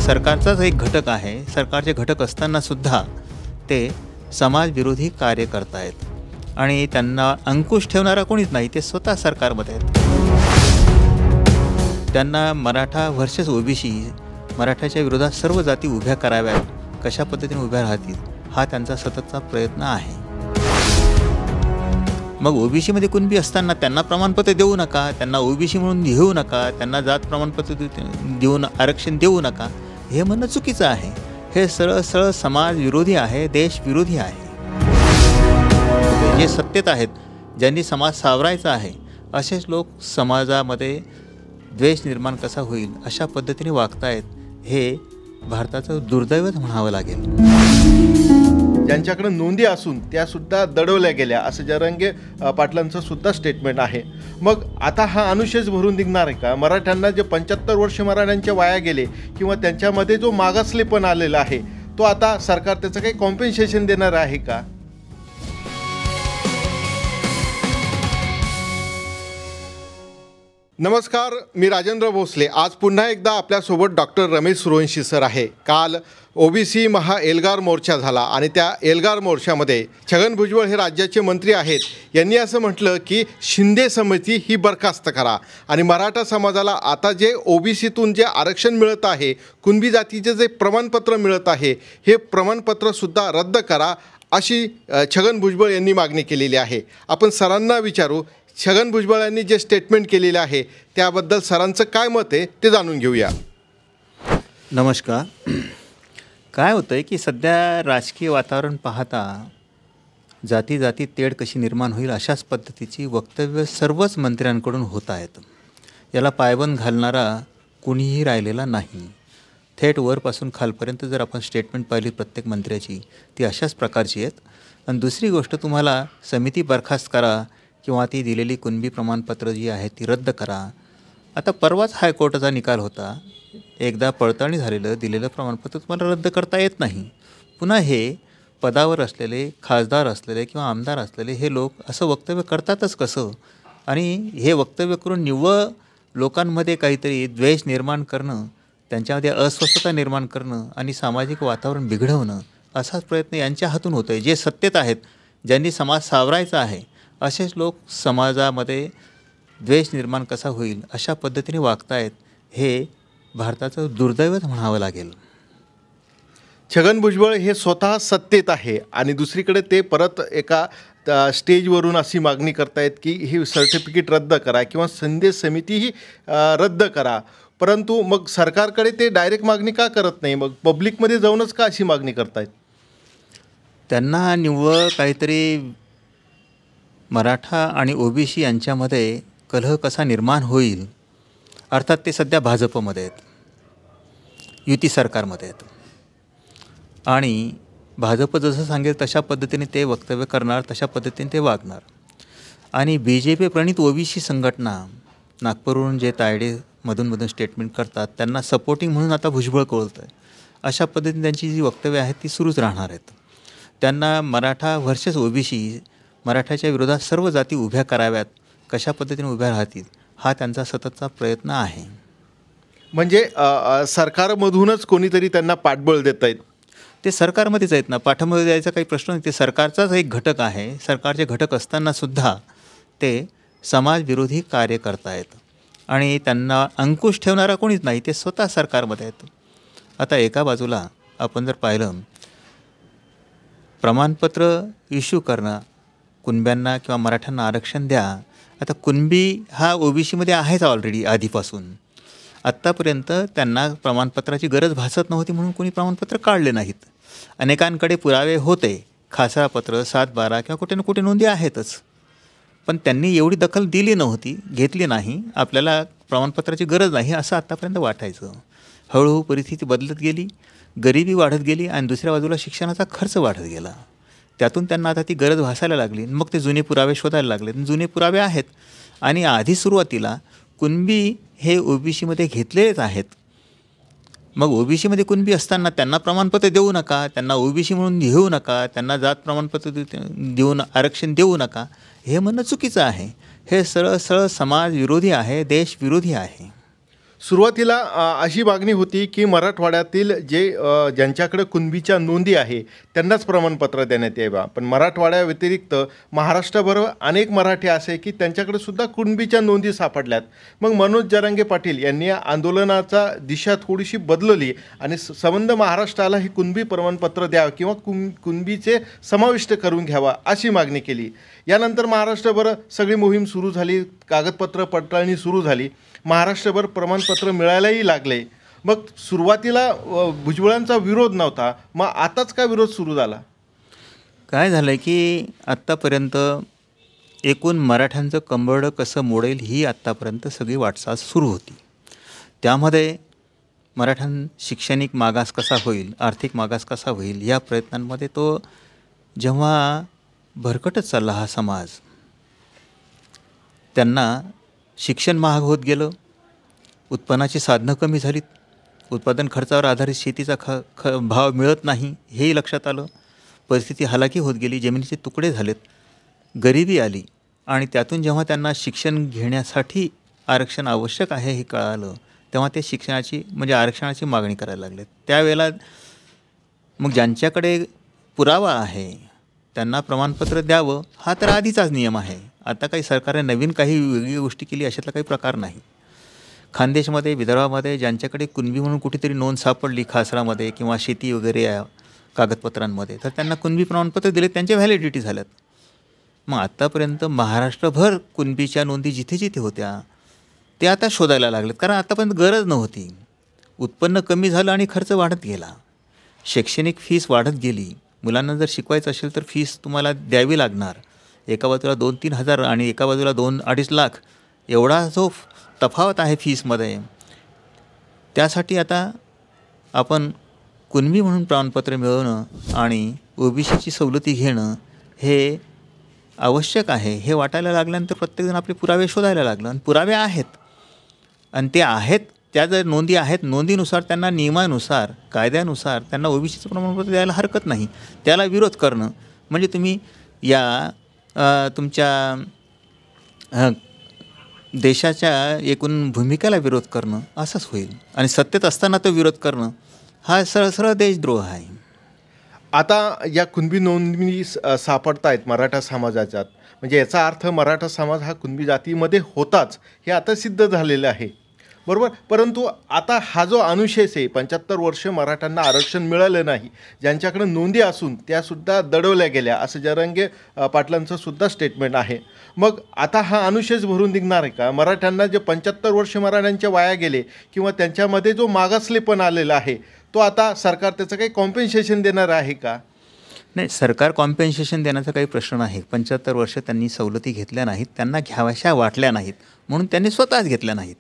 सरकारचाच एक घटक आहे. सरकारचे घटक असतानासुद्धा ते समाजविरोधी कार्य करतायत आणि त्यांना अंकुश ठेवणारा कोणीच नाही. ते स्वतः सरकारमध्ये आहेत. त्यांना मराठा व्हर्सेस ओबीसी, मराठाच्या विरोधात सर्व जाती उभ्या कराव्यात, कशा पद्धतीने उभ्या राहतील हा त्यांचा सततचा प्रयत्न आहे. मग ओबीसीमध्ये कुणबी असताना त्यांना प्रमाणपत्र देऊ नका, त्यांना ओबीसी म्हणून घेऊ नका, त्यांना जात प्रमाणपत्र देऊन आरक्षण देऊ नका, हे म्हणणं चुकीचं आहे. हे सरळ सरळ समाजविरोधी आहे, देशविरोधी आहे. जे सत्तेत आहेत, ज्यांनी समाज सावरायचा आहे, असेच लोक समाजामध्ये द्वेष निर्माण कसा होईल अशा पद्धतीने वागतायत. हे भारताचं दुर्दैवच म्हणावं लागेल. ज्यांच्याकडे नोंदी असून त्यासुद्धा दडवल्या गेल्या असं जरांगे पाटलांचं सुद्धा स्टेटमेंट आहे. मग आता हा अनुशेष भरून निघणार आहे का? मराठ्यांना जे 75 वर्ष मराठ्यांच्या वाया गेले किंवा त्यांच्यामध्ये जो मागासलेपण आलेला आहे तो आता सरकार त्याचं काही कॉम्पेन्सेशन देणार आहे का? नमस्कार, मी राजेंद्र भोसले. आज पुन्हा एकदा आपल्यासोबत डॉक्टर रमेश सुरवंशी सर आहे. काल ओबीसी महा एल्गार मोर्चा झाला आणि त्या एल्गार मोर्चामध्ये छगन भुजबळ हे राज्याचे मंत्री आहेत. यांनी असं म्हटलं की शिंदे समिती ही बरखास्त करा आणि मराठा समाजाला आता जे ओबीसीतून जे आरक्षण मिळत आहे, कुणबी जातीचे जे प्रमाणपत्र मिळत आहे, हे प्रमाणपत्रसुद्धा रद्द करा अशी छगन भुजबळ यांनी मागणी केलेली आहे. आपण सरांना विचारू, छगन भुजबळ यांनी जे स्टेटमेंट केलेले आहे त्याबद्दल सरांचं काय मत आहे ते जाणून घेऊया. नमस्कार. काय होतं आहे की सध्या राजकीय वातावरण पाहता जाती जाती तेढ कशी निर्माण होईल अशाच पद्धतीची वक्तव्य सर्वच मंत्र्यांकडून होत आहेत. याला पायबंद घालणारा कुणीही राहिलेला नाही. थेट वरपासून खालपर्यंत जर आपण स्टेटमेंट पाहिली प्रत्येक मंत्र्याची ती अशाच प्रकारची आहेत. आणि दुसरी गोष्ट, तुम्हाला समिती बरखास्त करा किंवा ती दिलेली कुणबी प्रमाणपत्र जी आहेत ती रद्द करा. आता परवाच हायकोर्टाचा निकाल होता. एकदा पडताळणी झालेलं दिलेलं प्रमाणपत्र तुम्हाला रद्द करता येत नाही. पुन्हा हे पदावर असलेले, खासदार असलेले किंवा आमदार असलेले हे लोक असं वक्तव्य करतातच कसं? आणि हे वक्तव्य करून निव्वळ लोकांमध्ये काहीतरी द्वेष निर्माण करणं, त्यांच्यामध्ये अस्वस्थता निर्माण करणं आणि सामाजिक वातावरण बिघडवणं असाच प्रयत्न यांच्या हातून होतो आहे. जे सत्तेत आहेत, ज्यांनी समाज सावरायचा आहे, असेच लोक समाजामध्ये द्वेष निर्माण कसा होईल अशा पद्धतीने वागतायत. हे भारताचं दुर्दैवच म्हणावं लागेल. छगन भुजबळ हे स्वतः सत्तेत आहे आणि दुसरीकडे ते परत एका स्टेजवरून अशी मागणी करतायत की ही सर्टिफिकेट रद्द करा किंवा शिंदे समितीही रद्द करा. परंतु मग सरकारकडे ते डायरेक्ट मागणी का करत नाही? मग पब्लिकमध्ये जाऊनच का अशी मागणी करतायत? त्यांना निव्वळ काहीतरी मराठा आणि ओबीसी यांच्यामध्ये कलह कसा निर्माण होईल, अर्थात ते सध्या भाजपमध्ये आहेत, युती सरकारमध्ये आहेत आणि भाजप जसं सांगेल तशा पद्धतीने ते वक्तव्य करणार, तशा पद्धतीने ते वागणार. आणि BJP प्रणित ओबीसी संघटना नागपूरवरून जे तायडे मधून स्टेटमेंट करतात त्यांना सपोर्टिंग म्हणून आता भुजबळ कळतं आहे. अशा पद्धतीने त्यांची जी वक्तव्य आहेत ती सुरूच राहणार आहेत. त्यांना मराठा व्हर्सेस ओबीसी, मराठाच्या विरोधात सर्व जाती उभ्या कराव्यात, कशा पद्धतीने उभ्या राहतील हा त्यांचा सततचा प्रयत्न आहे. म्हणजे सरकारमधूनच कोणीतरी त्यांना पाठबळ देत आहेत. ते सरकारमध्येच आहेत ना, पाठबळ द्यायचा काही प्रश्न नाही. ते सरकारचाच एक घटक आहे. सरकारचे घटक असतानासुद्धा ते समाजविरोधी कार्य करतायत आणि त्यांना अंकुश ठेवणारा कोणीच नाही. ते स्वतः सरकारमध्ये आहेत. आता एका बाजूला आपण जर पाहिलं, प्रमाणपत्र इश्यू करणं, कुणब्यांना किंवा मराठ्यांना आरक्षण द्या. आता कुणबी हा ओबीसीमध्ये आहेच ऑलरेडी आधीपासून. आत्तापर्यंत त्यांना प्रमाणपत्राची गरज भासत नव्हती म्हणून कोणी प्रमाणपत्र काढले नाहीत. अनेकांकडे पुरावे होते, खासदारपत्र 7-12 किंवा कुठे ना कुठे नोंदी आहेतच, पण त्यांनी एवढी दखल दिली नव्हती, घेतली नाही. आपल्याला प्रमाणपत्राची गरज नाही असं आत्तापर्यंत वाटायचं. हळूहळू परिस्थिती बदलत गेली, गरिबी वाढत गेली आणि दुसऱ्या बाजूला शिक्षणाचा खर्च वाढत गेला. त्यातून त्यांना आता ती गरज भासायला लागली. मग ते जुने पुरावे शोधायला लागले. जुने पुरावे आहेत आणि आधी सुरुवातीला कुणबी हे ओबीसीमध्ये घेतलेलेच आहेत. मग ओबीसीमध्ये कुणबी असताना त्यांना प्रमाणपत्र देऊ नका, त्यांना ओबीसी म्हणून घेऊ नका, त्यांना जात प्रमाणपत्र देऊन आरक्षण देऊ नका, हे म्हणणं चुकीचं आहे. हे सरळ सरळ समाजविरोधी आहे, देशविरोधी आहे. सुरुवातीला अशी मागणी होती की मराठवाड्यातील ज्यांच्याकडे कुणबीच्या नोंदी आहे त्यांनाच प्रमाणपत्र देण्यात यावं, पण मराठवाड्याव्यतिरिक्त महाराष्ट्रभर अनेक मराठी असे की त्यांच्याकडे सुद्धा कुणबीच्या नोंदी सापडल्यात. मग मनोज जरांगे पाटील यांनी या आंदोलनाचा दिशा थोडीशी बदलली आणि संबंध महाराष्ट्राला ही कुणबी प्रमाणपत्र द्यावं किंवा कुणबीचे समाविष्ट करून घ्यावा अशी मागणी केली. यानंतर महाराष्ट्रभर सगळी मोहीम सुरू झाली, कागदपत्र पडताळणी सुरू झाली, महाराष्ट्रभर प्रमाणपत्र मिळायलाही लागले. मग सुरुवातीला भुजबळांचा विरोध नव्हता, मग आताच का विरोध सुरू झाला? काय झालं आहे की आत्तापर्यंत एकूण मराठ्यांचं कंबरडं कसं मोडेल ही आत्तापर्यंत सगळी वाटचाल सुरू होती. त्यामध्ये शैक्षणिक मागास कसा होईल, आर्थिक मागास कसा होईल या प्रयत्नांमध्ये तो जेव्हा भरकटच चालला हा समाज, त्यांना शिक्षण महाग होत गेलं, उत्पन्नाची साधनं कमी झालीत, उत्पादन खर्चावर आधारित शेतीचा भाव मिळत नाही हेही लक्षात आलं, परिस्थिती हालाकी होत गेली, जमिनीचे तुकडे झालेत, गरिबी आली आणि त्यातून जेव्हा त्यांना शिक्षण घेण्यासाठी आरक्षण आवश्यक आहे हे कळालं तेव्हा ते आरक्षणाची मागणी करायला लागले. त्यावेळेला मग ज्यांच्याकडे पुरावा आहे त्यांना प्रमाणपत्र द्यावं हा तर आधीचाच नियम आहे. आता काही सरकारने नवीन काही वेगळी गोष्टी केली अशातला काही प्रकार नाही. खानदेशमध्ये, विदर्भामध्ये ज्यांच्याकडे कुणबी म्हणून कुठेतरी नोंद सापडली खासरामध्ये किंवा शेती वगैरे या कागदपत्रांमध्ये, तर त्यांना कुणबी प्रमाणपत्र दिले, त्यांच्या व्हॅलिडिटी झाल्यात. मग आत्तापर्यंत महाराष्ट्रभर कुणबीच्या नोंदी जिथे जिथे होत्या ते आता शोधायला लागलेत, कारण आतापर्यंत गरज नव्हती. उत्पन्न कमी झालं आणि खर्च वाढत गेला, शैक्षणिक फीस वाढत गेली. मुलांना जर शिकवायचं असेल तर फीस तुम्हाला द्यावी लागणार. एका बाजूला 2-3 हजार आणि एका बाजूला 2-2.5 लाख एवढा जो तफावत आहे फीसमध्ये. त्यासाठी आता आपण कुणबी म्हणून प्रमाणपत्र मिळवणं आणि ओबीसीची सवलती घेणं हे आवश्यक आहे हे वाटायला लागल्यानंतर प्रत्येकजण आपले पुरावे शोधायला लागलं आणि पुरावे आहेत आणि ते आहेत, त्या जर नोंदी आहेत, नोंदीनुसार त्यांना नियमानुसार कायद्यानुसार त्यांना ओबीसीचं प्रमाणपत्र द्यायला हरकत नाही. त्याला विरोध करणं म्हणजे तुम्ही या तुमच्या देशाच्या एकूण भूमिकेला विरोध करणं असंच होईल आणि सत्तेत असताना तो विरोध करणं हा सरळ देशद्रोह आहे. आता या कुणबी नोंदी सापडत आहेत मराठा समाजाच्यात, म्हणजे याचा अर्थ मराठा समाज हा कुणबी जातीमध्ये होताच हे आता सिद्ध झालेलं आहे, बरोबर. परंतु आता हा जो अनुशेष आहे, 75 वर्ष मराठ्यांना आरक्षण मिळालं नाही, ज्यांच्याकडे नोंदी असून त्यासुद्धा दडवल्या गेल्या असं जरांगे पाटलांचं सुद्धा स्टेटमेंट आहे. मग आता हा अनुशेष भरून निघणार आहे का? मराठ्यांना जे 75 वर्ष मराठ्यांच्या वाया गेले किंवा त्यांच्यामध्ये जो मागासलेपण आलेला आहे तो आता सरकार त्याचं काही कॉम्पेन्सेशन देणार आहे का? नाही, सरकार कॉम्पेन्सेशन देण्याचा काही प्रश्न नाही. 75 वर्ष त्यांनी सवलती घेतल्या नाहीत, त्यांना घ्याव्याशा वाटल्या नाहीत म्हणून त्यांनी स्वतःच घेतल्या नाहीत.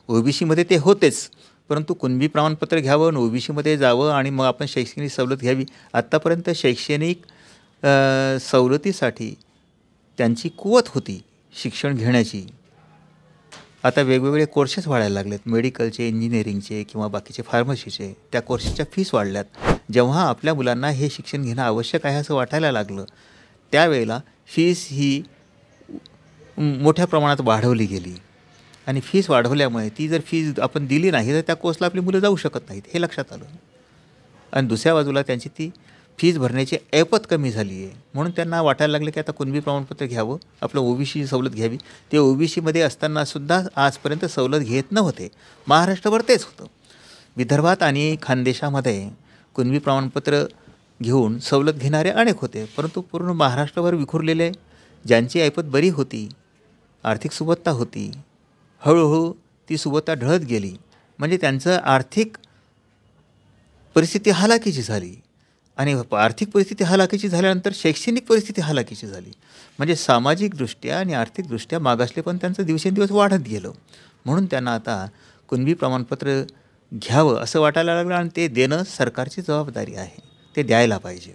ओबीसीमध्ये ते होतेच, परंतु कुणबी प्रमाणपत्र घ्यावं आणि ओबीसीमध्ये जावं आणि मग आपण शैक्षणिक सवलत घ्यावी. आत्तापर्यंत शैक्षणिक सवलतीसाठी त्यांची कुवत होती शिक्षण घेण्याची. आता वेगवेगळे कोर्सेस वाढायला लागलेत, मेडिकलचे, इंजिनिअरिंगचे किंवा बाकीचे फार्मसीचे. त्या कोर्सेसच्या फीस वाढल्यात. जेव्हा आपल्या मुलांना हे शिक्षण घेणं आवश्यक आहे असं वाटायला लागलं त्यावेळेला फीस ही मोठ्या प्रमाणात वाढवली गेली आणि फीस वाढवल्यामुळे ती जर फीस आपण दिली नाही तर त्या कोर्सला आपली मुलं जाऊ शकत नाहीत हे लक्षात आलं. आणि दुसऱ्या बाजूला त्यांची ती फीस भरण्याची ऐपत कमी झाली आहे म्हणून त्यांना वाटायला लागलं की आता कुणबी प्रमाणपत्र घ्यावं, आपलं ओबीसी सवलत घ्यावी. ते ओबीसीमध्ये असतानासुद्धा आजपर्यंत सवलत घेत नव्हते. महाराष्ट्रभर तेच होतं. विदर्भात आणि खानदेशामध्ये कुणबी प्रमाणपत्र घेऊन सवलत घेणारे अनेक होते, परंतु पूर्ण महाराष्ट्रभर विखुरलेले ज्यांची ऐपत बरी होती, आर्थिक सुबत्ता होती, हळूहळू ती सुबत्ता ढळत गेली. म्हणजे त्यांचं आर्थिक परिस्थिती हालाकीची झाली आणि आर्थिक परिस्थिती हालाकीची झाल्यानंतर शैक्षणिक परिस्थिती हालाकीची झाली. म्हणजे सामाजिकदृष्ट्या आणि आर्थिकदृष्ट्या मागासले पण त्यांचं दिवसेंदिवस वाढत गेलं. म्हणून त्यांना आता कुणबी प्रमाणपत्र घ्यावं असं वाटायला लागलं आणि ते देणं सरकारची जबाबदारी आहे, ते द्यायला पाहिजे.